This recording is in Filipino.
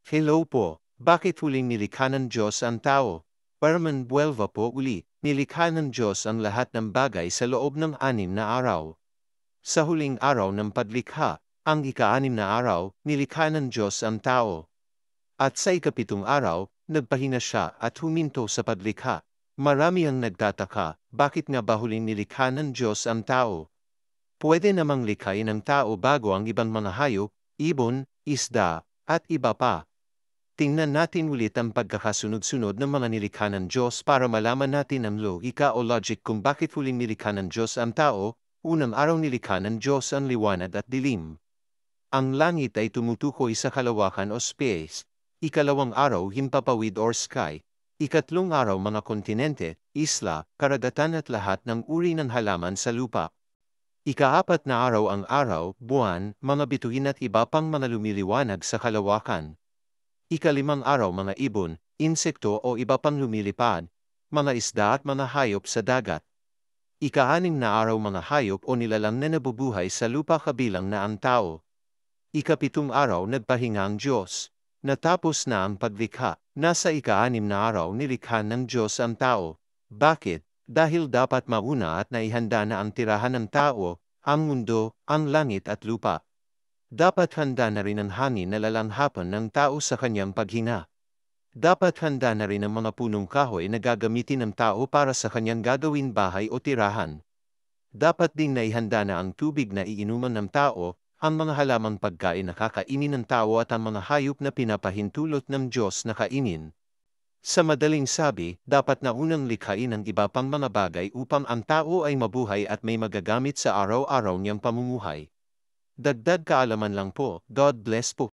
Hello po, bakit huling nilikha ng Diyos ang tao? Parman 12 po uli, nilikha ng Diyos ang lahat ng bagay sa loob ng 6 na araw. Sa huling araw ng paglikha, ang ika-6 na araw, nilikha ng Diyos ang tao. At sa ika-7 araw, nagpahinga siya at huminto sa paglikha. Marami ang nagtataka, bakit nga ba huling nilikha ng Diyos ang tao? Pwede namang likhain ng tao bago ang ibang mga hayop, ibon, isda, at iba pa. Tingnan natin ulit ang pagkakasunod-sunod ng mga nilikha ng Diyos para malaman natin ang logika o logic kung bakit huling nilikha ng Diyos ang tao. Unang araw nilikha ng Diyos ang liwanag at dilim. Ang langit ay tumutukoy sa kalawakan o space. Ikalawang araw himpapawid or sky. Ikatlong araw mga kontinente, isla, karagatan at lahat ng uri ng halaman sa lupa. Ika-4 na araw ang araw, buwan, mga bituin at iba pang mga lumiliwanag sa kalawakan. Ika-5 araw mga ibon, insekto o iba pang lumilipad, mga isda at mga hayop sa dagat. Ika-6 na araw mga hayop o nilalang na nabubuhay sa lupa kabilang na ang tao. Ika-7 araw nagpahinga ang Diyos. Natapos na ang paglikha. Nasa ika-6 na araw nilikha ng Diyos ang tao. Bakit? Dahil dapat mauna at naihanda na ang tirahan ng tao, ang mundo, ang langit at lupa. Dapat handa na rin ang hangin na lalanghapan ng tao sa kanyang paghinga. Dapat handa na rin ang mga punong kahoy na gagamitin ng tao para sa kanyang gagawin bahay o tirahan. Dapat ding naihanda na ang tubig na iinuman ng tao, ang mga halamang pagkain na kakainin ng tao at ang mga hayop na pinapahintulot ng Diyos na kainin. Sa madaling sabi, dapat na unang likhain ang iba pang mga bagay upang ang tao ay mabuhay at may magagamit sa araw-araw niyang pamumuhay. Dagdag kaalaman lang po, God bless po.